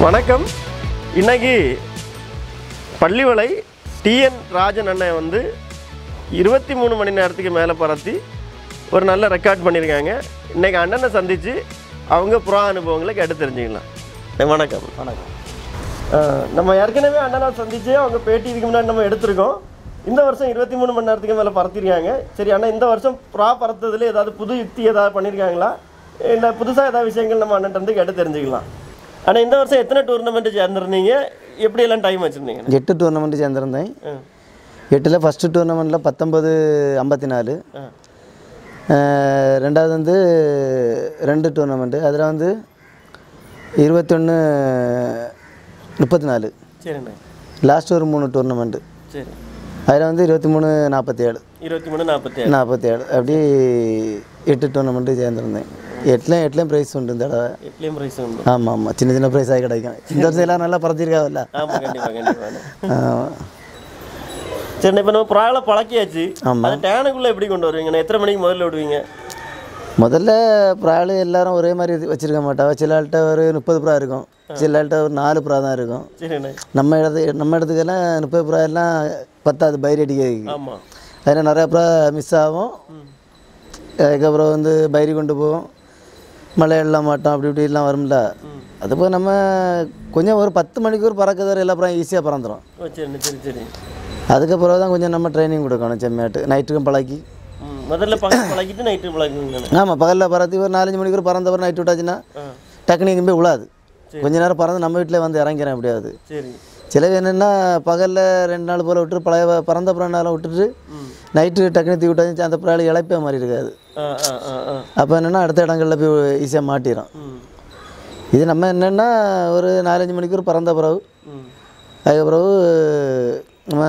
வணக்கம். இன்னைக்கு பள்ளிவளை டிஎன் ராஜன் அண்ணன் வந்து 23 மணி நேரத்துக்கு மேலே பறத்தி ஒரு நல்ல ரெக்கார்ட் பண்ணியிருக்காங்க. இன்றைக்கி அண்ணனை சந்தித்து அவங்க புறா அனுபவங்களை கேட்டு தெரிஞ்சுக்கலாம். வணக்கம். வணக்கம். நம்ம ஏற்கனவே அண்ணனை சந்தித்து அவங்க பேட்டி இதுக்கு முன்னாடி நம்ம எடுத்திருக்கோம். இந்த வருஷம் 23 மணி நேரத்துக்கு மேலே பறத்திருக்காங்க. சரி அண்ணா, இந்த வருஷம் புறா பறத்ததில் ஏதாவது புது யுக்தி ஏதாவது பண்ணியிருக்காங்களா, இல்லை புதுசாக ஏதாவது விஷயங்கள் நம்ம அண்ணன் வந்து கேட்டு தெரிஞ்சுக்கலாம். ஆனால் இந்த வருஷம் எத்தனை டூர்னமெண்ட்டு சேர்ந்துருந்தீங்க, எப்படியெல்லாம் டைம் வச்சுருந்தீங்க? 8 டூர்னமெண்ட்டு சேர்ந்துருந்தேன். 8ல் ஃபஸ்ட்டு டூர்னமெண்ட்டில் 1954, ரெண்டாவது வந்து 2 டூர்னமெண்ட்டு, அதில் வந்து 21-34. சரிண்ணே. லாஸ்ட் ஒரு 3 டூர்னமெண்ட்டு. சரி. அதில் வந்து 23-47. 23-47 அப்படி 8 டூர்னமெண்ட்டு சேர்ந்துருந்தேன். 8லேயும் ப்ரைஸ் உண்டு இந்த தடவை. 8லேயும் ப்ரைஸ் உண்டு. ஆமாம் ஆமாம், சின்ன சின்ன ப்ரைஸாக கிடைக்கும். இந்த வருஷம் எல்லாம் நல்லா பறத்திருக்காவில்ல. ஆமாம், கண்டிப்பாக. சரி, இப்போ நம்ம புறாவில் பழக்கியாச்சு. அந்த டேனுக்குள்ளே எப்படி கொண்டு வருவீங்க? எத்தனை மணிக்கு முதல்ல விடுவீங்க? முதல்ல புறாவில் எல்லாரும் ஒரே மாதிரி வச்சுருக்க மாட்டாங்க. சில ஆள்கிட்ட ஒரு 30 புறா இருக்கும், சில ஆள்கிட்ட ஒரு 4 புறா தான் இருக்கும். சரிண்ணே. நம்ம இடத்துக்கெல்லாம் 30 புறா எல்லாம் பத்தாது பயிர் அடிக்க. ஆமாம். அதில் நிறையா புறா மிஸ் ஆகும். அதுக்கப்புறம் வந்து பயிரி கொண்டு போவோம், மழையெல்லாம் மாட்டோம், அப்படி இப்படிலாம் வரும்ல. அதுபோல் நம்ம கொஞ்சம் ஒரு 10 மணிக்கு பறக்கிறத எல்லா புறம் ஈஸியாக பறந்துடும். சரி சரி சரி. அதுக்கப்புறம் தான் கொஞ்சம் நம்ம ட்ரைனிங் கொடுக்கணும் செம்மையாட்டு. நைட்டுக்கும் பழக்கி, முதல்ல பழகிட்டு நைட்டு பழகுங்க. ஆமாம், பகலில் பறத்தி ஒரு 4-5 மணிக்கு பறந்தப்பறம் நைட்டு விட்டாச்சுன்னா டக்குனு எங்கேயும் போய் விழாது. கொஞ்ச நேரம் பறந்து நம்ம வீட்டில் வந்து இறங்கிறேன் அப்படியாது. சரி. சிலவு என்னென்னா பகலில் 2 நாள் போல் விட்டுட்டு பழைய பறந்த புறானாலும் விட்டுட்டு நைட்டு டக்குனு தீ விட்டாச்சு, அந்த புறாவில் இழைப்பே மாதிரி இருக்காது. அப்போ என்னென்னா அடுத்த இடங்களில் போய் ஈஸியாக மாட்டிடும். இது நம்ம என்னென்னா ஒரு 4-5 மணிக்கு பறந்த பிறகு அதுக்கு பிறகு நம்ம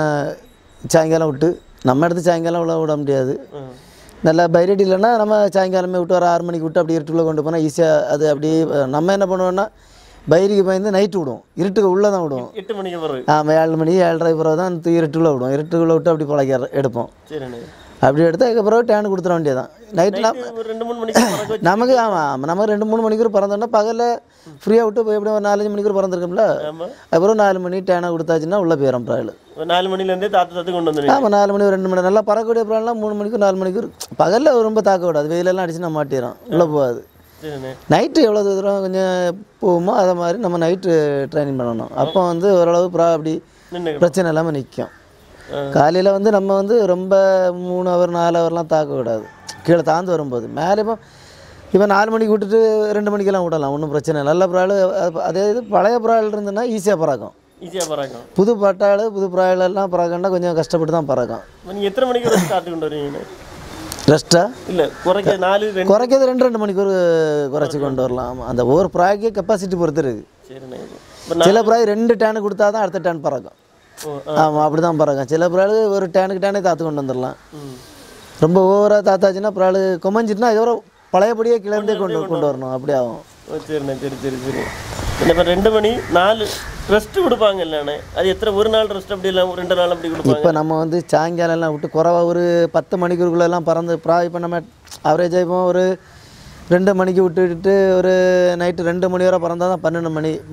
சாயங்காலம் விட்டு, நம்ம இடத்து சாயங்காலம் விட முடியாது. நல்லா பைரேட் இல்லைன்னா நம்ம சாயங்காலமே விட்டு ஒரு 6 மணிக்கு விட்டு அப்படி இருட்டுக்குள்ளே கொண்டு போனால் ஈஸியாக அது அப்படி. நம்ம என்ன பண்ணுவோன்னா பைரிக்கு பயந்து நைட்டு விடுவோம், இருட்டுக்கு உள்ளே தான் விடுவோம். 8 மணிக்கு பிறகு. 7 மணி 7:30 பிறகு தான் இருட்டுக்குள்ளே விடுவோம். இருட்டுக்குள்ளே விட்டு அப்படி பழக்க எடுப்போம். அப்படி எடுத்து அதுக்கப்புறம் டேனு கொடுத்துட வேண்டியதான். நைட்டு 2-3 மணிக்கு நமக்கு. ஆமாம், நம்ம 2-3 மணிக்கு பறந்தோன்னா பகலில் ஃப்ரீயாக விட்டு போய் எப்படி ஒரு 4-5 மணிக்கு பறந்துருக்கோம்ல. அப்புறம் 4 மணி டேனை கொடுத்தாச்சுன்னா உள்ளே போயிடும் ப்ராயில். 4 மணிலேருந்தே தாத்து கொண்டு வந்து. ஆமாம், 4 மணி 2 மணி நல்லா பறக்கக்கூடிய ப்ராலாம் 3 மணிக்கு 4 மணிக்கு. பகலில் ரொம்ப தாக்க விடாது, வெயிலெல்லாம் அடிச்சுன்னா மாட்டிடும், உள்ளே போகாது. நைட்டு எவ்வளோ தூரம் கொஞ்சம் போகுமோ அதை மாதிரி நம்ம நைட்டு ட்ரைனிங் பண்ணணும். அப்போ வந்து ஓரளவு ப்ரா அப்படி பிரச்சனை இல்லாமல் நிற்கும். காலையில் வந்து நம்ம வந்து ரொம்ப 3 ஹவர் 4 ஹவர்லாம் தாக்க விடாது. கீழே தாழ்ந்து வரும்போது மேலே இப்போ 4 மணிக்கு விட்டுட்டு 2 மணிக்கெல்லாம் விடலாம், ஒன்றும் பிரச்சனை இல்லை. நல்ல ப்ராயில். அதே இது பழைய ப்ராயில் இருந்ததுன்னா ஈஸியாக பறக்கும். புது பட்டாள் புது ப்ராயிலெல்லாம் பறக்கணுன்னா கொஞ்சம் கஷ்டப்பட்டு தான் பறக்கும். நீங்கள் எத்தனை மணிக்கு காத்து கொண்டு வருவீங்க? ரெஸ்ட்டா இல்லை, குறைக்கிறது 2 மணிக்கு குறைச்சி கொண்டு வரலாம். அந்த ஒவ்வொரு ப்ராய்க்கே கெப்பாசிட்டி பொறுத்து இருக்குது. சில ப்ராய் 2 டேனு கொடுத்தா தான் அடுத்த டேன் பறக்கும். ஆமாம், அப்படி தான் பறக்கும். சில ப்ராய்க்கு ஒரு டேனே தாத்து கொண்டு வந்துடலாம். ரொம்ப ஓவராக தாத்தாச்சுன்னா ப்ராய்க்கு கொமஞ்சிட்டுனா அதுக்கப்புறம் பழையபடியே கிளர்ந்தே கொண்டு வரணும், அப்படி ஆகும். சரிண்ணே. சரி. இப்போ 2 மணி 4 ரெஸ்ட்டு கொடுப்பாங்க இல்லைண்ணே? அது எத்தனை, ஒரு நாள் ரெஸ்ட் அப்படி இல்லை 2 நாள் அப்படி கொடுப்பாங்க? இப்போ நம்ம வந்து சாயங்காலம்லாம் விட்டு குறைவா ஒரு 10 மணிக்குள்ளெல்லாம் பறந்து இப்போ நம்ம ஆவரேஜாக இப்போ ஒரு 2 மணிக்கு விட்டுட்டு ஒரு நைட்டு 2 மணி வரை பறந்தால் தான் 12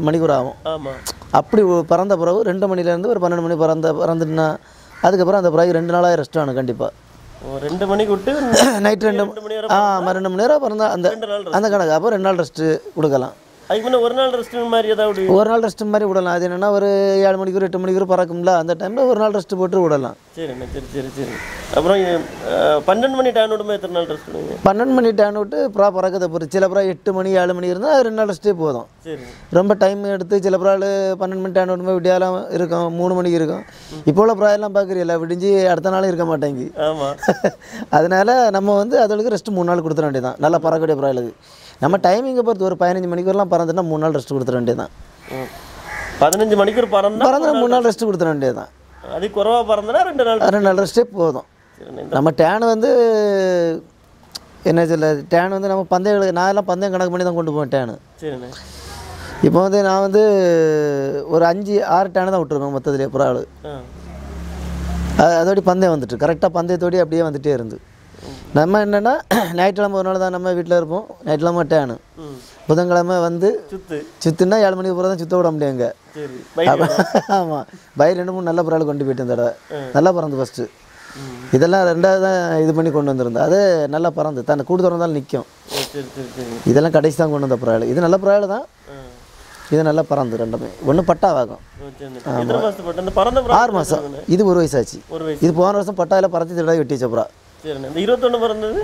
மணிக்கு ஆகும். ஆமாம். அப்படி பறந்த பிறகு 2 மணிலேருந்து ஒரு 12 மணி பறந்துட்டுனா அதுக்கப்புறம் அந்த பிறகு 2 நாளாக ரெஸ்ட் ஆகணும் கண்டிப்பாக. 2 மணிக்கு விட்டு நைட்டு 2 மணி நேரம் பறந்தால் அந்த கணக்கு. அப்போ 2 நாள் ரெஸ்ட்டு கொடுக்கலாம். அதுக்கு முன்னே ஒரு நாள் ரெஸ்ட்டு மாதிரி ஏதாவது ஒரு நாள் ரெஸ்ட்டு மாதிரி விடலாம். அது என்னென்னா ஒரு 7 மணிக்கு 8 மணிக்கு பறக்கும்ல, அந்த டைமில் ஒரு நாள் ரெஸ்ட்டு போட்டு விடலாம். சரிண்ணே. சரி. அப்புறம் 12 மணி டேன் விடும்போது எத்தனை நாள் ரெஸ்ட் விடுவீங்க? 12 மணி டேன் விட்டு பறக்கதை பொறுத்து. சில புறா 8 மணி 7 மணி இருந்தால் 2 நாள் ரெஸ்ட்டே போதும். சரி. ரொம்ப டைம் எடுத்து சில புறாவில் 12 மணி டேன் விடும்போது விடியாலாம் இருக்கும், 3 மணிக்கு இருக்கும். இப்போ உள்ள புறாயெல்லாம் பார்க்குறீங்களா, விடிஞ்சு அடுத்த நாளும் இருக்க மாட்டேங்கி. ஆமாம். அதனால் நம்ம வந்து அதுக்கு ரெஸ்ட்டு 3 நாள் கொடுத்துட வேண்டியதான். நல்லா பறக்கக்கூடிய புறாயிலுக்கு நம்ம டைமிங்கை பொறுத்து ஒரு 15 மணிக்கு வரலாம் பறந்துன்னா 3 நாள் ரெஸ்ட் கொடுத்துட வேண்டியதான். 15 மணிக்கு பறந்தா 3 நாள் ரெஸ்ட் கொடுத்துட வேண்டியதான். அது குறைவாக பறந்தனா 2 நாள் ரெஸ்ட்டே போதும். நம்ம டேன் வந்து என்ன சொல்ல, டேன் வந்து நம்ம பந்தயங்களுக்கு நான் எல்லாம் பந்தயம் கணக்கு பண்ணி தான் கொண்டு போவேன் டேனு. சரிண்ணே. இப்போ வந்து நான் வந்து ஒரு 5-6 டேனு தான் விட்டுருவேன் மொத்தத்துலேயே புறாள். அதோடய பந்தயம் வந்துட்டு கரெக்டாக பந்தயத்தோடய அப்படியே வந்துகிட்டே இருந்து நம்ம என்னென்னா ஞாயிற்றுக்கிழமை ஒரு நாள் தான் நம்ம வீட்டில் இருப்போம். ஞாயிற்றுக்கிழமை டேனு, புதன்கிழமை வந்து சுற்றுனா 7 மணிக்கு போகிற தான் சுற்ற விட முடியுங்க. ஆமாம், பயிர் 2-3 நல்ல பறவை கொண்டு போயிட்டு தடவை நல்லா பறந்து ஃபஸ்ட்டு. இதெல்லாம் ரெண்டாவது தான் இது பண்ணி கொண்டு வந்திருந்தேன். அது நல்லா பறந்து தன்னை கூடு திறந்தாலும் நிற்கும். இதெல்லாம் கடைசி தான் கொண்டு வந்த பறவை. இது நல்ல பறவை தான். இது நல்லா பறந்து ரெண்டுமே ஒன்று பட்டாவாகும். 6 மாதம். இது 1 வயசாச்சு. இது போன வருஷம் பட்டாவில் பறந்து தடவை வெட்டி வச்சப்புறா. இந்த 21 பிறந்தது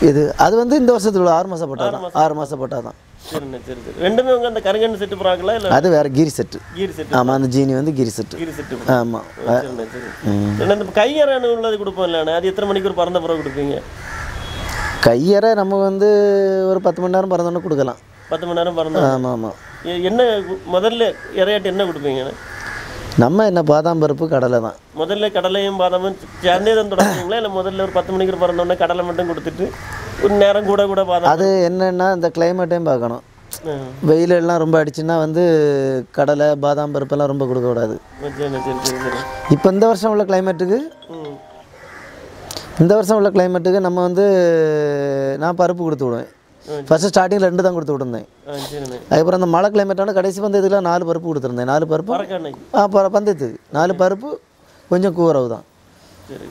இது அது வந்து இந்த வருஷத்துக்குள்ள 6 மாதம் பட்டா தான். 6 மாதம் பட்டா தான். சரிண்ணே சரி சரி. ரெண்டுமே உங்கள் அந்த கருங்கண்ணு செட்டு புறாங்களா இல்லை? அது வேறு கீரி செட்டு. கீரி செட்டு. ஆமாம், அந்த ஜீனி வந்து கீரி செட்டு. கீரி செட்டு. ஆமாம். சரிண்ணே சரி. இல்லை இந்த கையறானு உள்ளது கொடுப்போம் இல்லைண்ணே, அது எத்தனை மணிக்கு ஒரு பறந்த புறா கொடுப்பீங்க? கையறை நம்ம வந்து ஒரு 10 மணி நேரம் பறந்தோன்னு கொடுக்கலாம். 10 மணி நேரம் பறந்தோம். ஆமாம் ஆமாம். என்ன முதல்ல இறையாட்டு என்ன கொடுப்பீங்கண்ணே? நம்ம என்ன பாதாம் பருப்பு கடலை தான். முதல்ல கடலையும் பாதாமும் சேர்ந்தே தான் தொடங்குவீங்களா இல்லை முதல்ல ஒரு 10 மணிக்கு பறந்தோடனே கடலை மட்டும் கொடுத்துட்டு ஒரு நேரம் கூட கூட பாதாம்? அது என்னென்னா இந்த கிளைமேட்டையும் பார்க்கணும். வெயில் எல்லாம் ரொம்ப அடிச்சுன்னா வந்து கடலை பாதாம் பருப்பெல்லாம் ரொம்ப கொடுக்கக்கூடாது. இப்போ இந்த வருஷம் உள்ள கிளைமேட்டுக்கு நம்ம வந்து நான் பருப்பு கொடுத்து விடுவேன். ஃபஸ்ட்டு ஸ்டார்டிங்கில் 2 தான் கொடுத்து விட்டுருந்தேன். அதுக்கப்புறம் அந்த மழை கிளைமேட்டான கடைசி பந்தயத்தில் 4 பருப்பு கொடுத்துருந்தேன். 4 பருப்பு பந்தயத்துக்கு 4 பருப்பு கொஞ்சம் கூரவு தான்.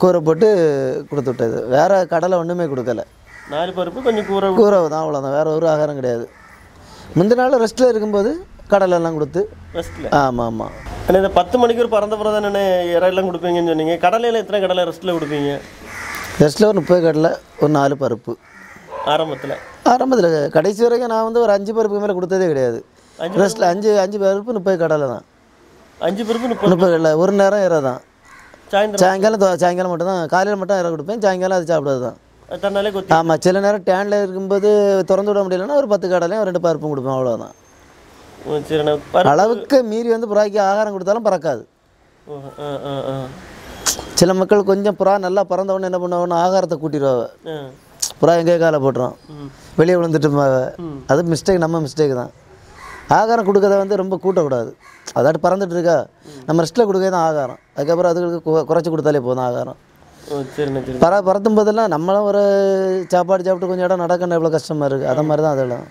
கூரை போட்டு கொடுத்து விட்டது. வேறு கடலை ஒன்றுமே கொடுக்கல. 4 பருப்பு கொஞ்சம் கூரவு தான், அவ்வளோதான். வேறு ஒரு ஆகாரம் கிடையாது. முந்தின நாள் ரெஸ்ட்டில் இருக்கும்போது கடலெல்லாம் கொடுத்து ரெஸ்ட்டில். ஆமாம் ஆமாம். ஆனால் இந்த 10 மணிக்கு ஒரு பறந்த பிறகு தானே இறையெல்லாம் கொடுப்பீங்கன்னு சொன்னீங்க. கடலையில் எத்தனை கடலை ரெஸ்ட்டில் கொடுப்பீங்க? ரெஸ்ட்டில் ஒரு 30 கடலை, ஒரு 4 பருப்பு. ஆரம்பத்தில் கடைசி வரைக்கும் நான் வந்து ஒரு 5 பருப்புக்கு மேலே கொடுத்ததே கிடையாது. ரெஸ்ட்டில் 5 பருப்பு 30 கடலை தான். 5 பருப்பு 30 கடலை. ஒரு நேரம் இறை தான். சாயங்காலம் மட்டும் தான். காலையில் மட்டும் இறை கொடுப்பேன். சாயங்காலம் அது சாப்பிட்றது தான். ஆமாம், சில நேரம் டேனில் இருக்கும்போது திறந்து விட முடியலன்னா ஒரு 10 கடலையும் 2 பருப்பும் கொடுப்பேன். அவ்வளோதான். அளவுக்கு மீறி வந்து புறாய்க்கு ஆகாரம் கொடுத்தாலும் பறக்காது. சில மக்கள் கொஞ்சம் புறா நல்லா பறந்தவொடனே என்ன பண்ணுவாங்கன்னா ஆகாரத்தை கூட்டிடுவாங்க. புறா எங்கேயே காலை போட்டுரும், வெளியே விழுந்துட்டுமாங்க. அது மிஸ்டேக், நம்ம மிஸ்டேக் தான். ஆகாரம் கொடுக்கறத வந்து ரொம்ப கூட்டக்கூடாது. அதாட்டு பறந்துட்டு இருக்கா, நம்ம ரெஸ்ட்டில் கொடுக்க தான் ஆகாரம். அதுக்கப்புறம் அதுகளுக்கு குறைச்சி கொடுத்தாலே போதும் ஆகாரம். பறத்தும் போதெல்லாம் நம்மளும் ஒரு சாப்பாடு சாப்பிட்டு கொஞ்சம் இடம் நடக்கணும், எவ்வளோ கஷ்டமாக இருக்குது. அதை மாதிரி தான் அதெல்லாம்.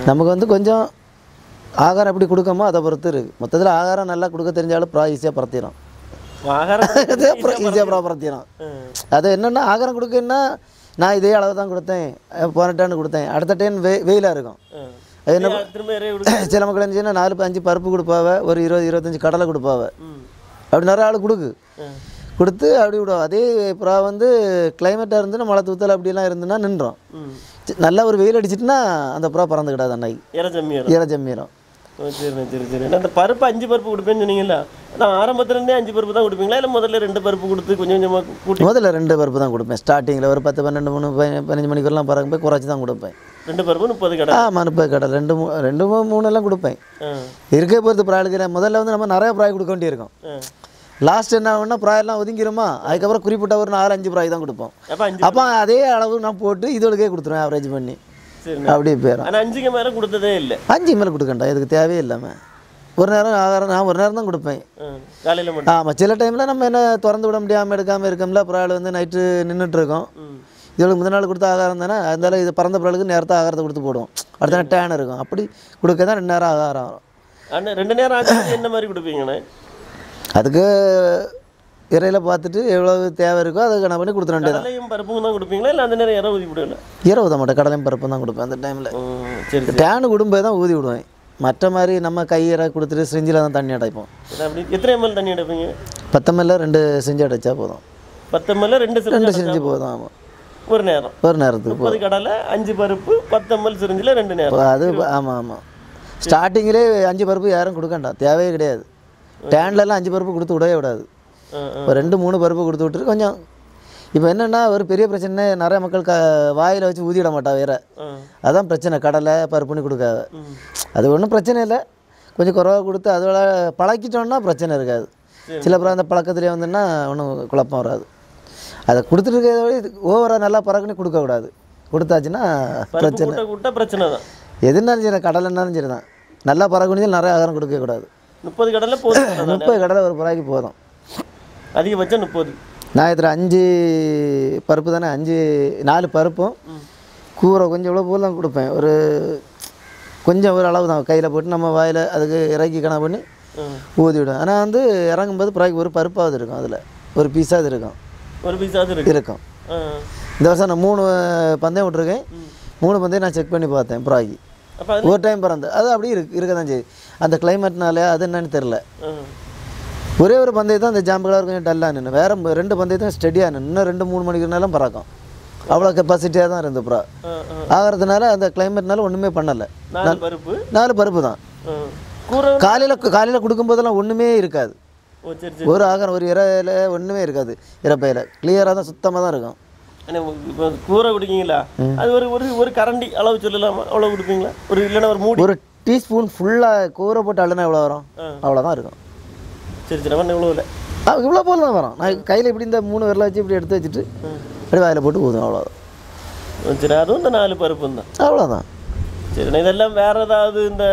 நமக்கு வந்து கொஞ்சம் ஆகாரம் எப்படி கொடுக்கமோ அதை பொறுத்து இருக்குது. மொத்தத்தில் ஆகாரம் நல்லா கொடுக்க தெரிஞ்சாலும் ப்ரா ஈஸியாக பறத்திடும். ஈஸியாக ப்ரா பறத்திடும். அது என்னென்னா ஆகாரம் கொடுக்கன்னா நான் இதே அளவு தான் கொடுத்தேன், போன டைம் கொடுத்தேன், அடுத்த டைம் வெயிலாக இருக்கும். அது என்ன சில மக்கள் என்ன செய்யணும், 4-5 பருப்பு கொடுப்பாவ, ஒரு 20-25 கடலை கொடுப்பாவ. அப்படி நிறைய ஆள் கொடுத்து அப்படி விடுவோம். அதே புறா வந்து கிளைமேட்டாக இருந்துன்னா மழை தூத்தல் அப்படிலாம் இருந்துன்னா நின்றோம். நல்லா ஒரு வெயில் அடிச்சிட்டுனா அந்த புறா பறந்துக்கிடாது. அன்னைக்கு இறை ஜம்மிடும். சரி. அந்த பருப்பு 5 பருப்பு கொடுப்பேன்னு சொன்னீங்களா? நான் ஆரம்பத்துலேருந்தே 5 பருப்பு தான் கொடுப்பீங்களா இல்லை முதல்ல 2 பருப்பு கொடுத்து கொஞ்சம் கொஞ்சமாக கூட்டி? முதல்ல 2 பருப்பு தான் கொடுப்பேன். ஸ்டார்டிங்கில் ஒரு 10, 12, 3, 15 மணிக்கெல்லாம் பறக்க போய் குறைச்சி தான் கொடுப்பேன். 2 பருப்பு 30 கடை. ஆமாம், 30 கடை. 2, 3 எல்லாம் கொடுப்பேன். இருக்க பொறுத்து ப்ராய்க்கு முதல்ல வந்து நம்ம நிறைய ப்ராய் கொடுக்க வேண்டியிருக்கும். லாஸ்ட் என்ன ஆகும்னா ப்ராயெல்லாம் ஒதுங்கிடுமா, அதுக்கப்புறம் குறிப்பிட்ட ஒரு 4-5 ப்ராய் தான் கொடுப்போம். அப்போ அதே அளவு நான் போட்டு இதோடக்கே கொடுத்துருவேன் ஆவரேஜ் பண்ணி. அப்படியே போயிடும். 5க்கு மேலே கொடுத்ததே இல்லை. 5 மேலே கொடுக்கண்டா, இதுக்கு தேவையே இல்லாமல். ஒரு நேரம் ஆகாரம் நான் ஒரு நேரம் தான் கொடுப்பேன் காலையில் மட்டும். ஆமாம், சில டைமில் நம்ம என்ன திறந்து விட முடியாமல் எடுக்காமல் இருக்கோம்ல, ப்ராய்ல் வந்து நைட்டு நின்றுட்டுருக்கோம். இதோட முதல் நாள் கொடுத்த ஆகாரம் தானே, அதனால இது பறந்த பிறகு நேரத்தை ஆகாரத்தை கொடுத்து போடுவோம். அடுத்த நேரம் டேன் இருக்கும், அப்படி கொடுக்க தான் 2 நேரம் ஆகாரம் வரும். ஆனால் 2 நேரம் ஆகாரம் என்ன மாதிரி கொடுப்பீங்கண்ணே? அதுக்கு இறையில் பார்த்துட்டு எவ்வளோ தேவை இருக்கோ அதை கணக்கு பண்ணி கொடுத்துட வேண்டியது. கடலையும் பருப்பும் தான் கொடுப்பீங்களா இல்லை அந்த நேரம் இறை ஊதி விடுவேன்? இறை ஊத மாட்டேன், கடலையும் பருப்பும் தான் கொடுப்பேன் அந்த டைமில். சரி, டேனு குடும்பம் தான் ஊதி விடுவேன். மற்ற மாதிரி நம்ம கையறை கொடுத்துட்டு செஞ்சில் தான் தண்ணி அடைப்போம். அப்படி எத்தனை ml தண்ணி அடைப்பீங்க? 10 ml 2 செஞ்சு அடைச்சா போதும். 10 ml 2 செஞ்சு போதும். ஆமாம், ஒரு நேரத்துக்கு 30 கடலை 5 பருப்பு 10 ml செஞ்சில் 2 நேரம். அது ஆமாம் ஆமாம். ஸ்டார்டிங்கிலே 5 பருப்பு யாரும் கொடுக்கண்டா, தேவையே கிடையாது. டேன்லலாம் 5 பருப்பு கொடுத்து விடவே விடாது. இப்போ 2-3 பருப்பு கொடுத்து விட்டுரு. கொஞ்சம் இப்போ என்னென்னா ஒரு பெரிய பிரச்சனை, நிறைய மக்கள் வாயில் வச்சு ஊதிட மாட்டா வேறு. அதான் பிரச்சனை, கடலை பருப்புன்னு கொடுக்காது. அது ஒன்றும் பிரச்சனை இல்லை, கொஞ்சம் குறைவாக கொடுத்து அதோட பழக்கிட்டோன்னா பிரச்சனை இருக்காது. சில பேர் அந்த பழக்கத்துலேயே வந்துன்னா ஒன்றும் குழப்பம் வராது. அதை கொடுத்துட்டு இருக்கிறத விட ஓவராக நல்லா பறக்குன்னு கொடுக்கக்கூடாது. கொடுத்தாச்சுன்னா பிரச்சனை தான். எதுனாலும் சரி, கடலைன்னாலும் சரி தான், நல்லா பறக்கணும் நிறைய ஆகாரம் கொடுக்கக்கூடாது. 30 கடலை போதும். 30 கடலை ஒரு புறாய்க்கு போதும். அதிகபட்சம் 30. நான் இதில் 5 பருப்பு தானே 4 பருப்பும் கூரை கொஞ்சம் இவ்வளோ போல் தான் கொடுப்பேன். கொஞ்சம் ஒரு அளவு தான் கையில் போட்டு நம்ம வாயில் அதுக்கு இறக்கி கணக்கு பண்ணி ஊதி விடும். ஆனால் வந்து இறங்கும்போது பிறகு ஒரு பருப்பாவது இருக்கும், அதில் ஒரு பீஸாவது இருக்கும். இருக்கும். இந்த வருஷம் நான் 3 பந்தயம் விட்ருக்கேன். 3 பந்தயம் நான் செக் பண்ணி பார்த்தேன் ப்ராகி. ஒரு டைம் பிறந்து அது அப்படியே இருக்க தான் செய்யுது. அந்த கிளைமேட்னாலே அது என்னன்னு தெரில. ஒரே ஒரு பந்தயத்தை அந்த ஜாம்பு கலர் கொஞ்சம் டல்லாக நின்று, வேறு 2 பந்தயத்தையும் ஸ்டெடியாக நின்று இன்னும் 2-3 மணிக்குனாலும் பறக்கும். அவ்வளோ கெப்பாசிட்டியாக தான் இருந்து ப்ரா ஆகிறதுனால அந்த கிளைமேட்னால ஒன்றுமே பண்ணலை. 4 பருப்பு தான். காலையில் கொடுக்கும்போதெல்லாம் ஒன்றுமே இருக்காது. ஒரு ஆகாரம் ஒரு இறையில ஒன்றுமே இருக்காது. இறப்பையில் கிளியராக தான் சுத்தமாக தான் இருக்கும். இப்போ கூரை குடிக்கீங்களா, அது ஒரு கரண்டி அளவு சொல்லலாமா? அவ்வளோ கொடுப்பீங்களா? இல்லைன்னா ஒரு டீஸ்பூன் ஃபுல்லாக கூரை போட்டு அள்ளுனா எவ்வளோ வரும்? அவ்வளோதான் இருக்கும். சரி இவ்வளோ இல்லை, இவ்வளோ போல் தான் வரும். நான் கையில் இப்படி இந்த 3 விரலை வச்சு இப்படி எடுத்து வச்சுட்டு அப்படி வாயில் போட்டு ஊதும், அவ்வளோதான். சரி அதுவும் இந்த 4 பருப்பு தான், அவ்வளோதான். சரி இதெல்லாம் வேறு ஏதாவது இந்த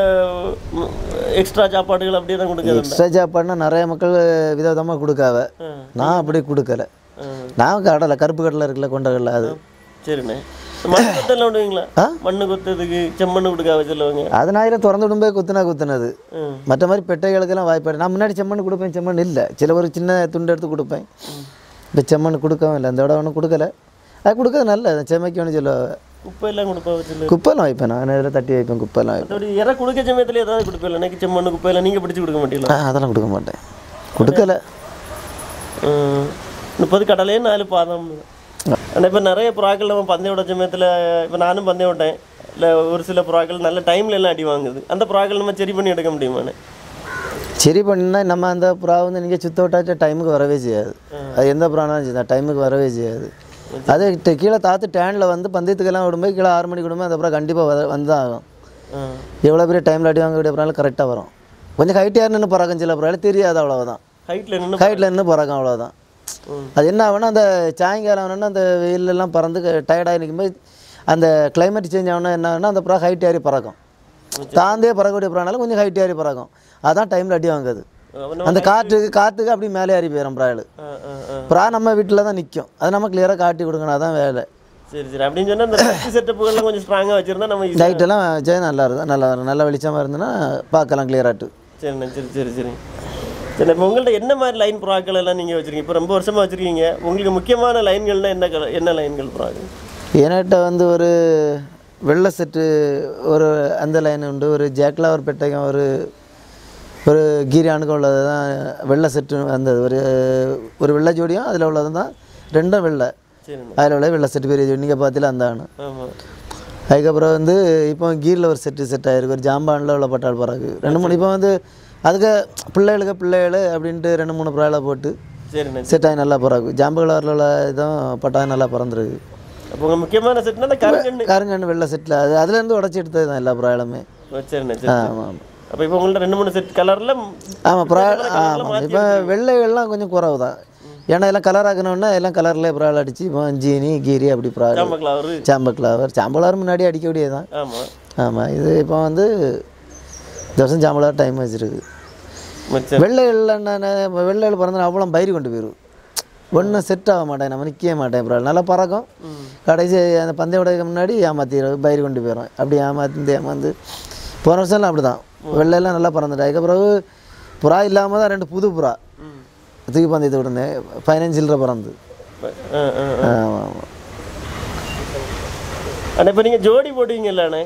எக்ஸ்ட்ரா சாப்பாடுகள் அப்படியே தான் கொடுக்குறது? எக்ஸ்ட்ரா சாப்பாடுனா நிறைய மக்கள் விதவிதமாக கொடுக்காவ, நான் அப்படி கொடுக்கல. நான் கருப்பு கடலை இருக்குல்ல, கொண்ட கடலை, அது. சரிண்ணே. மண்ணு கொத்தெல்லாம் விடுவீங்களா? மண்ணு கொத்ததுக்கு செம்மண்ணு கொடுக்காவ சொல்லுவாங்க. அது நான் திறந்து விடும்போது குத்துனது. மற்ற மாதிரி பெட்டைகளுக்கெல்லாம் வாய்ப்பாடு. நான் முன்னாடி செம்மண்ணு கொடுப்பேன், செம்மண் இல்லை. ஒரு சின்ன துண்டு எடுத்து கொடுப்பேன். இப்போ செம்மண்ணு கொடுக்கவும் இல்லை, அந்த இடம் ஒன்றும் கொடுக்கல. அது கொடுக்கறது நல்ல செமைக்கணும்னு சொல்லுவாங்க. குப்பையெல்லாம் கொடுப்பா? குப்பைலாம் வைப்பேன், நான் இதில் தட்டி வைப்பேன், குப்பைலாம் வைப்பேன். இறை கொடுக்க சமயத்தில் ஏதாவது கொடுப்பேன், எனக்கு செம்மண்ணு குப்பையெல்லாம் நீங்கள் பிடிச்சி கொடுக்க மாட்டீங்களா? அதெல்லாம் கொடுக்க மாட்டேன், கொடுக்கல. 30 கடலையே 4 பாதம். ஆனால் இப்போ நிறைய புறாக்கள் நம்ம பந்தயம் விட சமயத்தில், இப்போ நானும் பந்தயம் விட்டேன், இல்லை ஒரு சில புறாக்கள் நல்ல டைமில் எல்லாம் அடி வாங்குது. அந்த புறாக்கள் நம்ம சரி பண்ணி எடுக்க முடியுமாண்ணே? சரி பண்ணினா நம்ம அந்த புறா வந்து நீங்கள் சுத்த விட்டாச்சா டைமுக்கு வரவே செய்யாது. அது எந்த புறானாலும் சரி டைமுக்கு வரவே செய்யாது. அது கீழே தாத்து டேனில் வந்து பந்தயத்துக்கெல்லாம் விடும்போது கீழே 6 மணிக்கு விடும்போது அந்த புறா கண்டிப்பாக வந்து தான் ஆகும். எவ்வளோ பெரிய டைமில் அடி வாங்கக்கூடிய புறாலும் கரெக்டாக வரும். கொஞ்சம் ஹைட்டியாக நின்று பிறக்கும், சில புறாலும் தெரியாது, அவ்வளோதான். ஹைட்டில் நின்று பிறக்கும், அவ்வளோதான். அது என்ன ஆகுனா அந்த சாயங்காலம் ஆகணுன்னா அந்த வெயிலெல்லாம் பறந்து டயர்டாகி நிற்கும்போது அந்த கிளைமேட் சேஞ்ச் ஆகணும்னா என்ன ஆகுனா அந்த புறா ஹைட் ஏறி பறக்கும். தாந்தே பறக்கக்கூடிய புறானாலும் கொஞ்சம் ஹைட் ஏறி பறக்கும். அதான் டைமில் அடி வாங்குது. அந்த காற்றுக்கு அப்படி மேலே ஏறி போயிடும் புறாள். புறா நம்ம வீட்டில் தான் நிற்கும், அது நம்ம கிளியராக காட்டி கொடுக்கணும், அதான் வேலை. சரி அப்படின்னு சொன்னால் அந்த செட்டப்புகள்லாம் கொஞ்சம் ஸ்ட்ராங்காக வச்சுருந்தா நம்ம லைட்டெல்லாம் வச்சு நல்லா இருக்கும், நல்லா வெளிச்சமாக இருந்ததுன்னா பார்க்கலாம் கிளியராட்டு. சரிண்ணே. சரி சரி இப்போ உங்கள்கிட்ட என்ன மாதிரி லைன் புறாக்கள் எல்லாம் நீங்கள் வச்சுருக்கீங்க? இப்போ ரொம்ப வருஷமாக வச்சுருக்கீங்க, உங்களுக்கு முக்கியமான லைன்கள்னால் என்ன லைன்கள் புறாக்கள்? என்கிட்ட வந்து ஒரு வெள்ளை செட்டு அந்த லைன் உண்டு, ஒரு ஜேக்லாவர் பெட்டகம், ஒரு கீரியானுக்கு உள்ளது தான் வெள்ளை செட்டு வந்தது. ஒரு வெள்ளை ஜோடியும் அதில் உள்ளது தான், 2 வெள்ளை, அதில் உள்ள வெள்ளை செட்டு பெரிய ஜோடி நீங்கள் பார்த்தீங்களா அந்த ஆணு. அதுக்கப்புறம் வந்து இப்போ கீரில் ஒரு செட் ஆகிருக்கு, ஒரு ஜாம்பானில் உள்ள பட்டாள் பறகு 2-3. இப்போ வந்து அதுக்கு பிள்ளைகள் அப்படின்ட்டு 2-3 புறாவில் போட்டு செட் ஆகி நல்லா பறகு. ஜாம்பு கலரில் உள்ள இதுவும் பட்டாக நல்லா பறந்துருக்கு. அப்போ முக்கியமான செட்னா கருங்கண்ணு வெள்ளை செட்டில் அதுலேருந்து உடச்சி எடுத்தது தான் எல்லா புறாயிலுமே. ஆமாம். அப்போ இப்போ உங்கள்ட்ட 2-3 செட் கலரில்? ஆமாம் ஆமாம். இப்போ வெள்ளைகள்லாம் கொஞ்சம் குறவு தான், ஏன்னா எல்லாம் கலர் ஆக்கணுன்னா எல்லாம் கலர்லேயே புறாவில் அடித்து இப்போ ஜீனி கீரி அப்படி புறா சாம்பக்லாவர் முன்னாடி அடிக்க வேண்டியது தான். ஆமாம். இது இப்போ வந்து இந்த வருஷம் சாம்பலாக டைம் வச்சுருக்கு. வெள்ளைகள் பிறந்தா அவ்வளோ பயிர் கொண்டு போயிடும், ஒன்றும் செட் ஆக மாட்டேன், நம்ம நிற்கவே மாட்டேன். அப்புறம் நல்லா பறக்கும், கடைசி அந்த பந்தய உடைக்கு முன்னாடி ஏமாற்றிடும், பயிர் கொண்டு போயிடும். அப்படி ஏமாந்து போன வருஷம்லாம் அப்படி தான் வெள்ளையெல்லாம் நல்லா பறந்துட்டேன். அதுக்கப்புறம் புறா இல்லாமல் தான் 2 புது புறா தூக்கி பந்தயத்தை விடுனே 15 பறந்து. ஆமாம் ஆமாம். ஆனால் இப்போ நீங்கள் ஜோடி போடுவீங்கல்லண்ணே,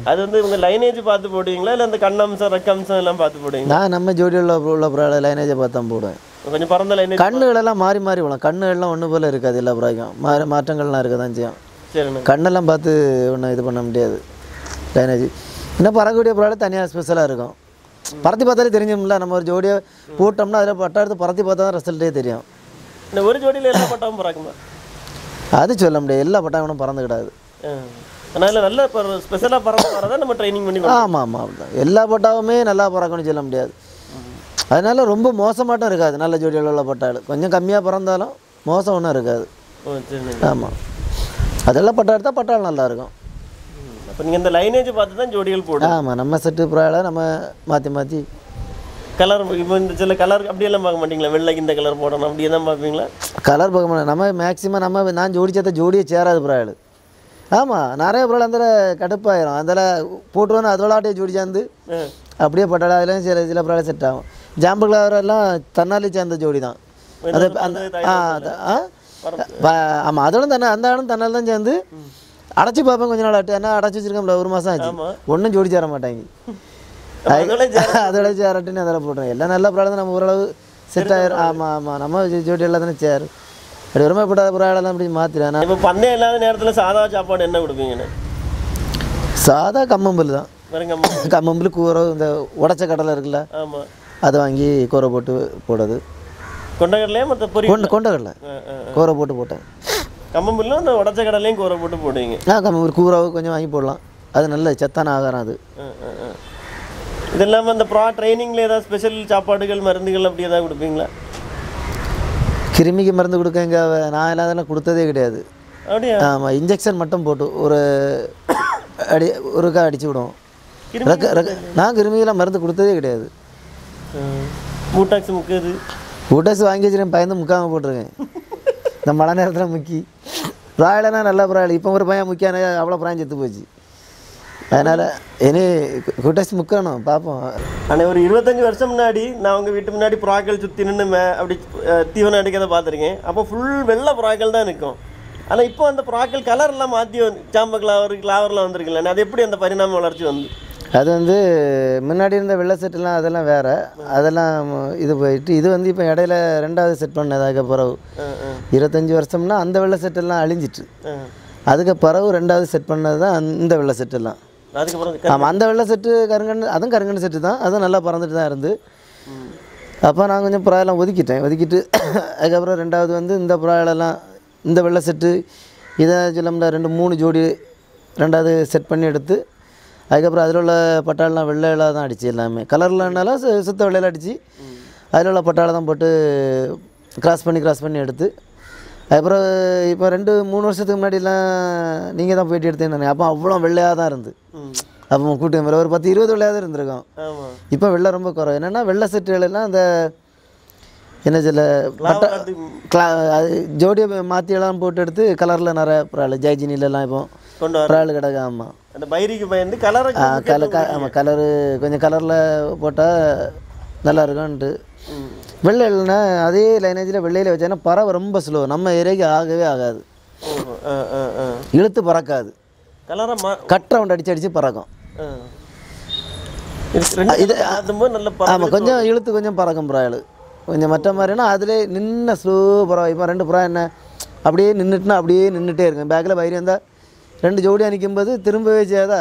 அது வந்து உங்கள் லைனேஜ் பார்த்து போடுவீங்களா, இல்லை அந்த கண்ணம்சம் ரெக்கம்சம் எல்லாம் பார்த்து போடுவீங்க? நான் நம்ம ஜோடியில் உள்ள புறாவில் லைனேஜை பார்த்து தான் போடுவேன். கொஞ்சம் பறந்த லைனேஜ். கண்ணுகளெல்லாம் மாறி விடும், கண்ணுகள்லாம் ஒன்று போல் இருக்காது, எல்லா புறாக்கும் மாற்றங்கள்லாம் இருக்க தான் செய்யும். சரிண்ணே. கண்ணெல்லாம் பார்த்து ஒன்றும் இது பண்ண முடியாது லைனேஜ். இன்னும் பறக்கக்கூடிய புறாவில் தனியாக ஸ்பெஷலாக இருக்கும். பறத்தி பார்த்தாலே தெரிஞ்சும்ல, நம்ம ஒரு ஜோடியை போட்டோம்னா அதில் பட்டா எடுத்து பறத்தி பார்த்தா தான் ரிசல்ட்டே தெரியும். இந்த ஒரு ஜோடியில் எல்லா பட்டாவும் பறக்குமா? அது சொல்ல முடியாது, எல்லா பட்டாவும் பறந்து கிடாது. அதனால் நல்லா ஸ்பெஷலாக பறந்து வரதான் நம்ம ட்ரைனிங் பண்ணி. ஆமாம் அப்படிதான், எல்லா பட்டாவுமே நல்லா பறக்கணும்னு சொல்ல முடியாது. அதனால ரொம்ப மோசமாட்டும் இருக்காது, நல்ல ஜோடியில் உள்ள பட்டாள் கொஞ்சம் கம்மியாக பறந்தாலும் மோசம் ஒன்றும் இருக்காது. ஆமாம், அதெல்லாம் பட்டா எடுத்தால் பட்டாள் நல்லாயிருக்கும். அப்போ நீங்கள் இந்த லைனேஜ் பார்த்து தான் ஜோடிகள் போடும். ஆமாம், நம்ம செட்டு புறாவில் நம்ம மாற்றி கலர் இப்போ இந்த சில கலர் அப்படியெல்லாம் பார்க்க மாட்டீங்களா? வெள்ளைக்கு இந்த கலர் போடணும் அப்படியே தான் பார்ப்பீங்களா? கலர் பார்க்க மாட்டேன். நம்ம மேக்ஸிமம் நான் ஜோடிச்சத ஜோடியே சேராது ப்ராயல். ஆமாம், நிறைய ப்ராயல் அந்த கடுப்பாயிரும். அதில் போட்டுருவோன்னு அதோட ஜோடி சேர்ந்து அப்படியே பட்டாளா அதுலேயும் சில ப்ராயல் செட் ஆகும். ஜாம்பு கலரெல்லாம் தன்னாலே சேர்ந்த ஜோடி தான் அது. ஆமாம், அதோட அந்த ஆளும் தன்னால் தான் சேர்ந்து அடைச்சி பார்ப்பேன் கொஞ்ச நாள் ஆட்டு. ஏன்னா அடைச்சி வச்சிருக்கோம்ல, ஒரு மாதம் ஆச்சு, ஒன்றும் ஜோடி சேர மாட்டாங்க. அதோட சேரட்டுன்னு அதில் போட்டுருவோம். எல்லாம் நல்ல ப்ராடக்ட் தான், நம்ம ஓரளவு செட் ஆயிரும். ஆமாம் ஆமாம், நம்ம ஜோடி எல்லாம் தானே சேரு. அப்படி உரிமைப்படாத ப்ராடெல்லாம் அப்படி மாற்றிடுவேன். இப்போ பண்ணையம் இல்லாத நேரத்தில் சாதா சாப்பாடு என்ன கொடுப்பீங்கன்னு? சாதா கம்மம்புல் தான். கம்மம்புல் கூரை, இந்த உடச்ச கடலை இருக்குல்ல, ஆமாம், அதை வாங்கி கூரை போட்டு போடுறது. கொண்டக்கடலையே மற்ற கொண்டக்கடலை கூரை போட்டு போட்டேன். கம்மம்புல்லும் அந்த உடச்ச கடலையும் கூரை போட்டு போடுவீங்க? கம்மம்புல் கூரை கொஞ்சம் வாங்கி போடலாம், அது நல்ல சத்தான ஆகாரம் அது. இது இல்லாமல் அந்த ட்ரைனிங்கில் ஏதாவது ஸ்பெஷல் சாப்பாடுகள் மருந்துகள் அப்படி ஏதாவது கொடுப்பீங்களா? கிருமிக்கு மருந்து கொடுக்கங்க நான் எல்லாம் அதெல்லாம் கொடுத்ததே கிடையாது. அப்படியா? ஆமாம், இன்ஜெக்ஷன் மட்டும் போட்டு ஒருக்கா அடிச்சு விடுவோம். நான் கிருமிகெல்லாம் மருந்து கொடுத்ததே கிடையாது. பூட்டாக்ஸ் முக்கியது பூட்டாக்ஸ் வாங்கி வச்சுருக்கேன், பயந்து முக்காமல் போட்டிருக்கேன். இந்த மழை நேரத்தில் முக்கி ப்ராயிலனா நல்ல ப்ராயில். இப்போ ஒரு பையன் முக்கியான அவ்வளோ ப்ராயம் செத்து போச்சு. அதனால் இனி கூட்டாக்ஸ் முக்கணும் பார்ப்போம். ஆனால் ஒரு 25 வருஷம் முன்னாடி நான் உங்கள் வீட்டு முன்னாடி புறாக்கள் சுற்றி நின்று அப்படி தீவனம் அடிக்கிறத பார்த்துருக்கேன். அப்போ ஃபுல் வெள்ளை புறாக்கள் தான் நிற்கும். ஆனால் இப்போ அந்த புறாக்கள் கலர்லாம் மாற்றி சாம்ப கிளாவர்லாம் வந்துருக்குல்ல, அது எப்படி அந்த பரிணாம வளர்ச்சி வந்து? அது முன்னாடி இருந்த வெள்ளை செட்டுலாம் அதெல்லாம் வேறு, அதெல்லாம் இது போயிட்டு இது இப்போ இடையில 2வது செட் பண்ணது. அதுக்கு பிறகு 25 வருஷம்னா அந்த வெள்ளை செட்டெல்லாம் அழிஞ்சிட்டு, அதுக்கு பிறகு 2வது செட் பண்ணது தான் இந்த வெள்ளை செட்டெல்லாம். அதுக்கப்புறம் ஆமாம், அந்த வெள்ளை செட்டு கருங்கண்ணு, அதுவும் கருங்கண்ணு செட்டு தான், அதுவும் நல்லா பறந்துட்டு தான் இருந்து. அப்போ நான் கொஞ்சம் புறாயெல்லாம் ஒதுக்கிட்டு அதுக்கப்புறம் 2வது இந்த புறாயெல்லாம் இந்த வெள்ளை செட்டு இதை சொல்லம்ல 2-3 ஜோடி 2வது செட் பண்ணி எடுத்து, அதுக்கப்புறம் அதில் உள்ள பட்டாளெலாம் வெள்ளையில தான் அடிச்சு, எல்லாமே கலர்லனாலும் சுத்த வெள்ளையில் அடித்து அதில் உள்ள பட்டாளை தான் போட்டு கிராஸ் பண்ணி எடுத்து, அதுக்கப்புறம் இப்போ 2-3 வருஷத்துக்கு முன்னாடிலாம் நீங்கள் தான் போயிட்டு எடுத்தேன்னு. அப்போ அவ்வளோ வெள்ளையாக தான் இருந்து. அப்போ கூட்டம் மேலே ஒரு 10-20 வெள்ளையாக தான் இருந்திருக்கோம். இப்போ வெள்ளை ரொம்ப குறை. என்னென்னா வெள்ளை செட்டுகளெல்லாம் அந்த என்ன சொல்ல அது ஜோடியை மாற்றியெல்லாம் போட்டு எடுத்து கலரில் நிறைய ப்ரால் ஜெய்ஜினிலெல்லாம் இப்போ ப்ரால் கிடக்கு. ஆமாம், அந்த பைரிக்கு பயந்து கலர் ஆமாம், கலரு கொஞ்சம் கலரில் போட்டால் நல்லா இருக்கும்ன்ட்டு. வெள்ளை இல்லைன்னா அதே லைனேஜில் வெள்ளையில் வச்சேன்னா பறவை ரொம்ப ஸ்லோ, நம்ம ஏரியாவுக்கு ஆகவே ஆகாது, இழுத்து பறக்காது. கட் ரவுண்ட் அடித்து பறக்கும் இது. ஆமாம், கொஞ்சம் இழுத்து கொஞ்சம் பறக்கும் ப்ராயல் கொஞ்சம். மற்ற மாதிரினா அதிலே நின்ன ஸ்லோ பறவை. இப்போ 2 புறா என்ன அப்படியே நின்றுட்டே இருக்கும். பேக்கில் பயிர் இருந்தால் 2 ஜோடியாக நிற்கும்போது திரும்பவே செய்யாதா,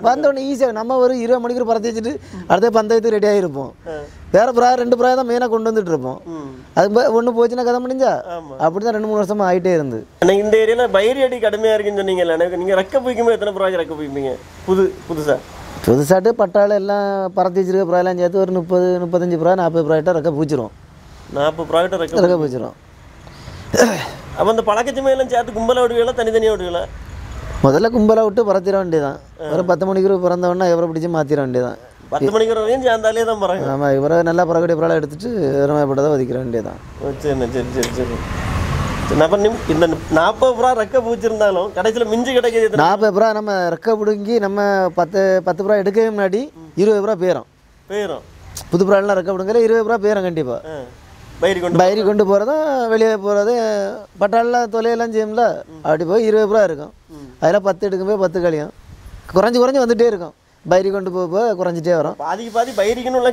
வந்தோடனே ஈஸியாக நம்ம ஒரு 20 மணிக்கு பறத்து வச்சுட்டு அடுத்த பந்தயத்துக்கு ரெடியாக இருப்போம். வேறு புறா 2 புறா தான் மெயினாக கொண்டு வந்துட்டு இருப்போம். அது ஒன்று போச்சுன்னா கதை முடிஞ்சா. அப்படி தான் 2-3 வருஷமாக ஆகிட்டே இருந்து. இந்த ஏரியாவில் பயிரி அடி கடுமையாக இருக்குன்னு சொன்னீங்கல்ல, நீங்கள் ரெக்க பிடிக்கும்போது எத்தனை புறாக்கு ரெக்க பிடிப்பீங்க? புதுசாட்டு பட்டாளம் எல்லாம் பறத்து வச்சிருக்க புறாயெல்லாம் சேர்த்து ஒரு 30-35 புறா 40 புறாயிட்ட ரெக்க பூச்சிரும். 40 புறாக்கிட்ட ரெக்க பூச்சிரும். அப்போ அந்த பழக்கச்சுமையெல்லாம் சேர்த்து கும்பலாக விடுவீங்களா தனித்தனியாக விடுவீங்களா? முதல்ல கும்பலாக விட்டு பறத்திட வேண்டியதான். ஒரு 10 மணிக்கு பிறந்தவொடனே எவரை பிடிச்சி மாற்றிட வேண்டியதான். 10 மணிக்கு வரையும் சேர்ந்தாலே தான் பறவை. ஆமாம், இவரை நல்லா பறக்கக்கூடிய புறாவை எடுத்துட்டு விரும்பப்பட்டதை ஒதுக்கிற வேண்டியதான். சரி. அப்போ இந்த 40 புறா ரெக்க பூச்சிருந்தாலும் கடைசியில் மிஞ்சி கிடைக்கிது 40 புறா. நம்ம ரெக்க பிடுங்கி நம்ம 10 புறா எடுக்கவே முன்னாடி 20 புறா போயிடும். புது புறாலாம் ரெக்க பிடுங்கல 20 புறா போயிடும் கண்டிப்பாக. பயிரி கொண்டு போகிறதும் வெளியே போகிறது பட்டாளெலாம் தொலையெல்லாம் செய்யும்ல, அப்படி போய் 20 புறா இருக்கும். அதில் 10 எடுக்கும்போது 10 கழியும், குறைஞ்சி வந்துகிட்டே இருக்கும். பயிரி கொண்டு போக குறைஞ்சிட்டே வரும். பாதி பயிரிக்கணும்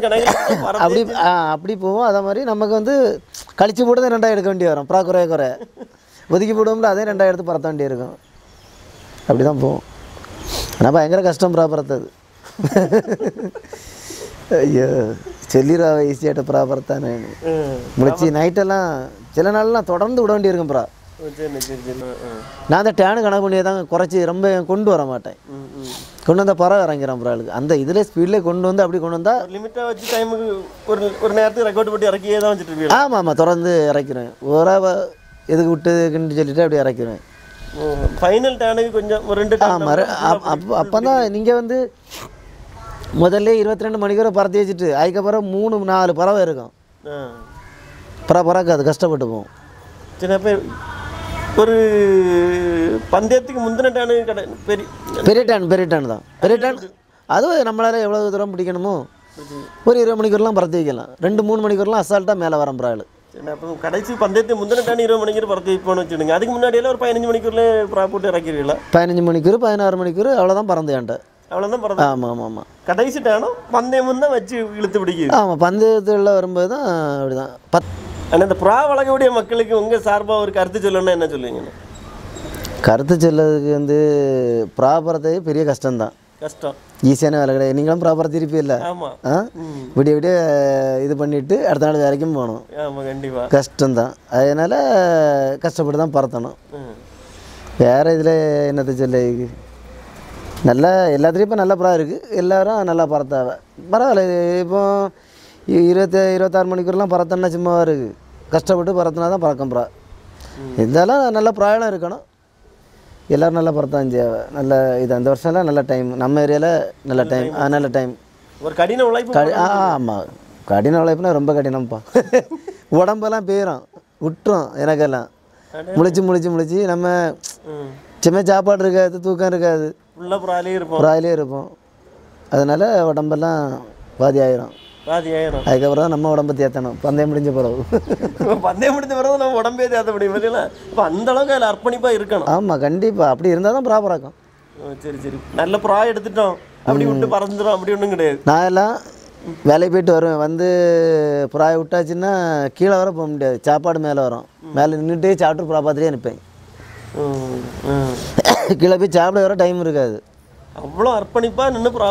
அப்படி போவோம். அதே மாதிரி நமக்கு கழிச்சு போட்டு தான் 2 எடுக்க வேண்டிய வரும். புறா குறைய ஒதுக்கி போடுவோம்ல, அதே 2 எடுத்து பறத்த வேண்டிய இருக்கும். அப்படி தான் போவோம். ஆனால் பயங்கர கஷ்டம் புறா பறத்தது. ஐயோ சொல்லிடுறா ஈஸியாட்ட புறா பறத்தானே முடிச்சு. நைட்டெல்லாம் சில நாள்லாம் தொடர்ந்து விட வேண்டியிருக்கும் புறா. நான் அந்த டேனு கணக்கு பண்ணியே தான் குறைச்சி ரொம்ப கொண்டு வர மாட்டேன். கொண்டு வந்தால் பறவை இறங்கிறேன் புறாளுக்கு. அந்த இதில் ஸ்பீடில் கொண்டு வந்து அப்படி கொண்டு வந்தால் லிமிட்டாக வச்சு டைமுக்கு ஒரு நேரத்துக்கு ரெக்கார்ட் போட்டு இறக்கியே தான் வச்சுட்டு. ஆமாம், தொடர்ந்து இறக்கிறேன். ஒரு எதுக்கு விட்டுதுக்குன்னு சொல்லிட்டு அப்படி இறக்கிறேன். ஃபைனல் டேனுக்கு கொஞ்சம் ஒரு 2 ஆமாம். அப்போ தான் நீங்கள் முதல்ல 22 மணிக்கூட பறத்தி வச்சுட்டு அதுக்கப்புறம் 3-4 பறவை இருக்கும். பறக்காது, கஷ்டப்பட்டு போகும். சரி, அப்போ ஒரு பந்தயத்துக்கு முந்தின டானு பெரிய டான் தான். பெரிய டான் அதுவும் நம்மளால் எவ்வளோ தூரம் பிடிக்கணுமோ ஒரு 20 மணிக்கூர்லாம் பறத்தி வைக்கலாம். 2-3 மணிக்கூர்லாம் அசால்ட்டாக மேலே வரோம் பிராவில். சரி, அப்போ கடைசி பந்தயத்துக்கு முந்தின டான் 20 மணிக்கூர் பறத்தி வைப்போன்னு வச்சுடுங்க. அதுக்கு முன்னாடியெல்லாம் ஒரு 15 மணிக்கூரில் ப்ரா போட்டு இறக்கிடுவீங்களா? 15 மணிக்கூர் 16 மணிக்கூர் அவ்வளோதான் பறந்து ஏன்ட்ட. அவ்வளோதான் பறந்து. ஆமாம். கடைசி டானும் பந்தயம் தான் வச்சு இழுத்து பிடிக்குது. ஆமாம், பந்தயத்தில் வரும்போது தான் அப்படிதான். ஆனால் இந்த ப்ரா வழங்கக்கூடிய மக்களுக்கு உங்கள் சார்பாக ஒரு கருத்து சொல்லணும்னா என்ன சொல்லுவீங்கண்ணா? கருத்து சொல்லதுக்கு ப்ரா பறத்தது பெரிய கஷ்டம்தான். கஷ்டம், ஈஸியான வேலை கிடையாது. நீங்களும் ப்ரா பறத்திருப்பே இல்லை. விடிய இது பண்ணிவிட்டு அடுத்த நாள் வேலைக்கும் போகணும். ஆமாம், கண்டிப்பாக கஷ்டம்தான். அதனால் கஷ்டப்பட்டு தான் பறத்தணும். வேறு இதில் என்னத்தை சொல்ல, நல்லா எல்லாத்துலேயும் இப்போ நல்ல ப்ரா இருக்குது. எல்லோரும் நல்லா பறத்தாவ பரவாயில்ல. இப்போ 26 மணிக்கூர்லாம் பறத்தோன்னா சும்மாவாக இருக்குது. கஷ்டப்பட்டு பறத்தினா தான் பறக்கும் ப்ரா. இருந்தாலும் நல்ல ப்ராயெல்லாம் இருக்கணும். எல்லோரும் நல்லா பறத்தான் தேவை. நல்ல இது அந்த வருஷம்லாம் நல்ல டைம். நம்ம ஏரியாவில் நல்ல டைம். நல்ல டைம். ஒரு கடின உழைப்பு. ஆமாம், கடின உழைப்புனா ரொம்ப கடினம்ப்பா. உடம்பெல்லாம் போயிடும், விட்டுரும். எனக்கெல்லாம் முழிச்சு நம்ம சும்மா சாப்பாடு இருக்காது, தூக்கம் இருக்காது, ப்ராயிலே இருப்போம். அதனால் உடம்பெல்லாம் பாதி ஆயிரும். அதுக்கப்புறம் தான் நம்ம உடம்பை தேத்தணும். பந்தயம் முடிஞ்ச பிறகு நம்ம உடம்பே தேத்த முடியும். இப்போ அந்த அளவுக்கு அதில் அர்ப்பணிப்பாக இருக்கணும். ஆமாம், கண்டிப்பாக. அப்படி இருந்தால் தான் ப்ராப்பராக இருக்கும். சரி, நல்ல ப்ரா எடுத்துட்டோம் அப்படி விட்டு பறந்துடும் அப்படி ஒன்றும் கிடையாது. நான் எல்லாம் வேலைக்கு போயிட்டு வருவேன். வந்து ப்ராயை விட்டாச்சுன்னா கீழே வர போக முடியாது. சாப்பாடு மேலே வரும். மேலே நின்றுட்டே சாப்பிட்டு ப்ரா பார்த்துட்டே நிற்பேன். கீழே போய் சாப்பிட வர டைம் இருக்காது. அவ்வளோ அர்ப்பணிப்பாக நின்று ப்ரா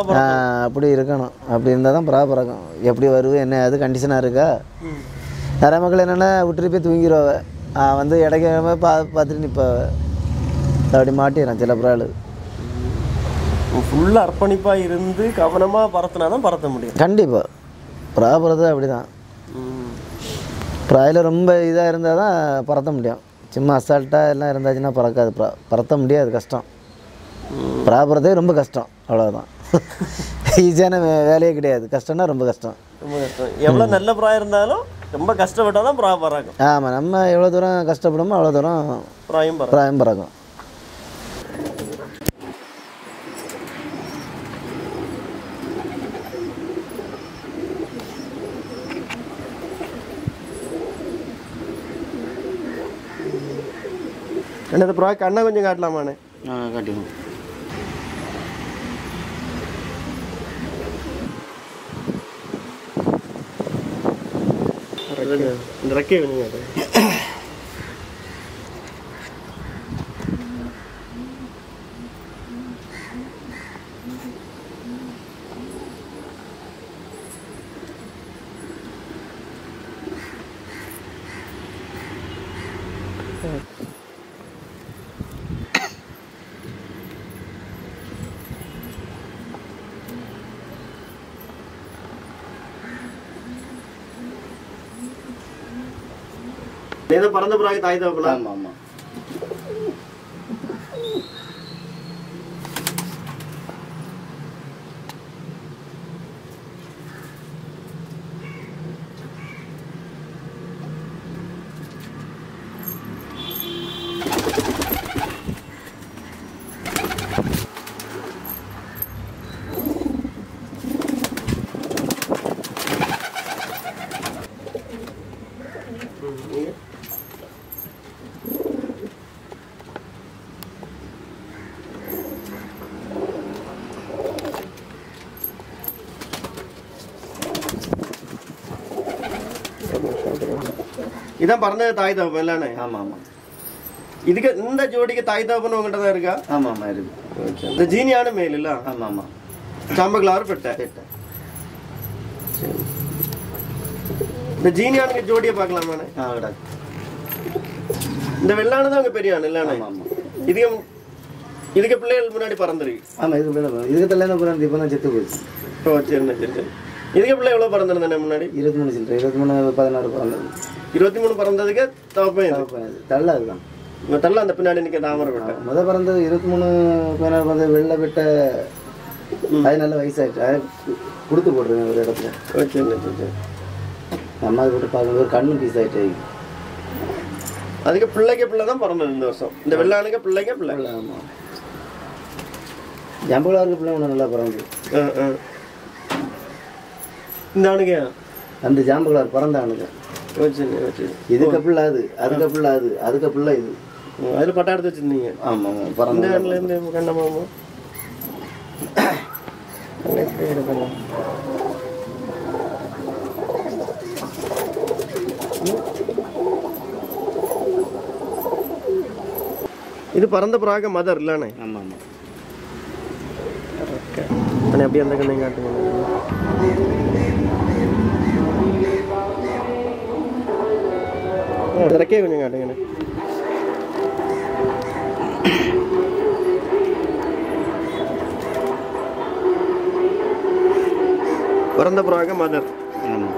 அப்படி இருக்கணும். அப்படி இருந்தால் தான் ப்ரா பறக்கும். எப்படி வருவேன் என்ன அது கண்டிஷனாக இருக்கா. நிறைய மக்கள் என்னென்னா விட்டுட்டு போய் தூங்கிடுவாங்க. வந்து இடைக்கிழமை பார்த்துட்டு நிற்பாவ. அப்படி மாட்டிடுறான் சில ப்ராவில். ஃபுல்லாக அர்ப்பணிப்பாக இருந்து கவனமாக பறத்தினா தான் பறத்த முடியும். கண்டிப்பாக ப்ரா பறத்தை அப்படி தான். ப்ராயில் ரொம்ப இதாக இருந்தால் தான் பறத்த முடியும். சும்மா அசால்ட்டாக எல்லாம் இருந்தாச்சுன்னா பறக்காது. பறத்த முடியாது, கஷ்டம். ப்ரா பறத்தே ரொம்ப கஷ்டம், அவ்வளோதான். ஈஸியான வேலையே கிடையாது. கஷ்டம்னா ரொம்ப கஷ்டம். எவ்வளோ நல்ல ப்ரா இருந்தாலும் ரொம்ப கஷ்டப்பட்டால் தான் ப்ரா பறக்கும். ஆமாம், நம்ம எவ்வளோ தூரம் கஷ்டப்படுமோ அவ்வளோ தூரம் ப்ராயும் பறக்கும். என்னது ப்ரா கண்ணை கொஞ்சம் காட்டலாமாண்ணே? காட்டிடுவோம். இந்த ரெக்கையை கொஞ்சம் காட்டு. ஏதோ பறந்த பிறகு தாய் தகப்பனா? ஆமாம் ஆமாம். இதான் பறந்தது தாய் தகப்பன் இல்லைண்ணே? ஆமாம் ஆமாம். இதுக்கு இந்த ஜோடிக்கு தாய் தகப்பன் உங்கள்கிட்ட தான் இருக்கா? ஆமாம் ஆமாம் இருக்கு. இந்த ஜீனியான மேல் இல்லை? ஆமாம் ஆமாம். சாம்பகலாறு பெட்டை. இந்த ஜீனியானுக்கு ஜோடியை பார்க்கலாமாண்ணே? இந்த வெள்ளானு தான் உங்க பெரிய ஆணு இல்லைண்ணே? இதுக்கு பிள்ளைகள் முன்னாடி பறந்துருக்கு. ஆமாம், இதுக்கு தள்ள பிறந்து இப்போ தான் செத்து போச்சு. ஓ சரிண்ணே சரி. இதுக்கு பிள்ளை எவ்வளோ பறந்துருந்தேன் முன்னாடி? 23 சில்லறை. 23 16 பறந்தது. 23 பறந்ததுக்கு தவப்பேன் தள்ள அதுதான். தள்ள அந்த பின்னாடி நிற்க தாமரை பெட்டை. முதல் பறந்தது 23 16 பறந்தது வெள்ளை பெட்டை அது நல்ல வயசாகிடுச்சு, அது கொடுத்து போட்டுருங்க ஒரு இடத்துல. சரி. நம்ம அதை விட்டு பார்க்கும்போது ஒரு கண்ணு பீஸ் ஆகிட்டு. அதுக்கு பிள்ளை தான் பிறந்தது இந்த வருஷம். இந்த வெள்ளானுக்கு பிள்ளை. ஆமாம், ஜம்புலாருக்கு பிள்ளை ஒன்று நல்லா பிறந்து. இந்த ஆணுக்கு அந்த ஜாம்புலார் பிறந்த ஆணுங்க. இதுக்கு பிள்ளை அது, அதுக்கு பிள்ளை அது, அதுக்கு பிள்ளை இது. அதில் பட்டா எடுத்து வச்சுருந்தீங்க. ஆமாம், பிறந்த ஆண்டுலேருந்து கண்ணமாமா இது பறந்த புறாக மதர் இல்லைண்ணே? ஆமாம் ஆமாம். ஓகே அண்ணே, அப்படியே அந்த கண்ணையும் காட்டுங்க. இறக்கே கொஞ்சம் காட்டுங்கண்ணே. பிறந்த புறாக மதர். ஆமாம்.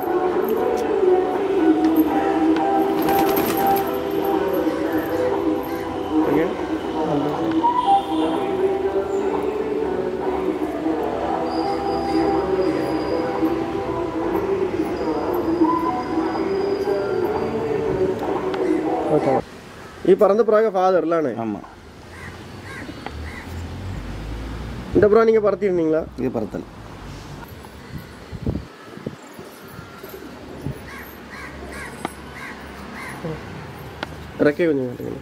ஓகே, இது பறந்த புறாக ஃபாதர் இல்லைண்ணே? ஆமாம். இந்த புறா நீங்கள் பறத்திருந்தீங்களா? இது பறத்தல். ரெக்கை கொஞ்சம் காட்டுங்க.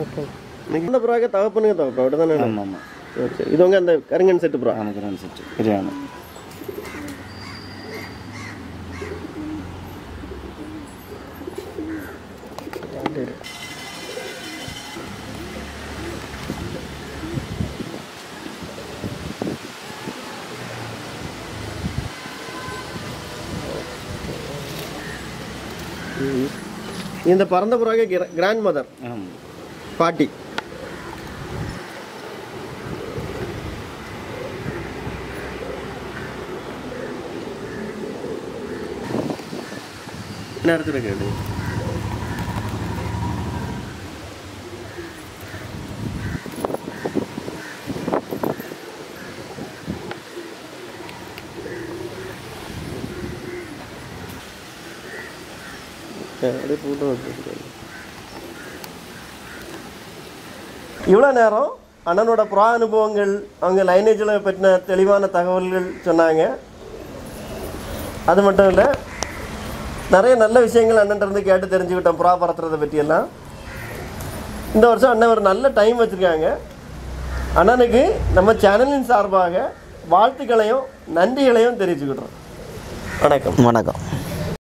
ஓகே, இந்த புறாக்க தகப்பனுங்க அப்படி தானே? ஆமாம் ஆமாம். சரி. இது உங்க அந்த கருங்கன் செட்டு புறா? ஆமாம், கருங்கன் செட்டு பிரியாணி. இந்த பறந்த புறாக கிராண்ட் மதர், பாட்டி. என்ன இடத்துல கேட்டு இவ்வளோ நேரம் அண்ணனோட புறா அனுபவங்கள், அவங்க லைனேஜில் பற்றின தெளிவான தகவல்கள் சொன்னாங்க. அது மட்டும் இல்லை, நிறைய நல்ல விஷயங்கள் அண்ணன்ட்டு கேட்டு தெரிஞ்சுக்கிட்டோம் புறா பறத்துறதை பற்றியெல்லாம். இந்த வருஷம் அண்ணன் ஒரு நல்ல டைம் வச்சுருக்காங்க. அண்ணனுக்கு நம்ம சேனலின் சார்பாக வாழ்த்துக்களையும் நன்றிகளையும் தெரிவிச்சுக்கிட்டோம். வணக்கம். வணக்கம்.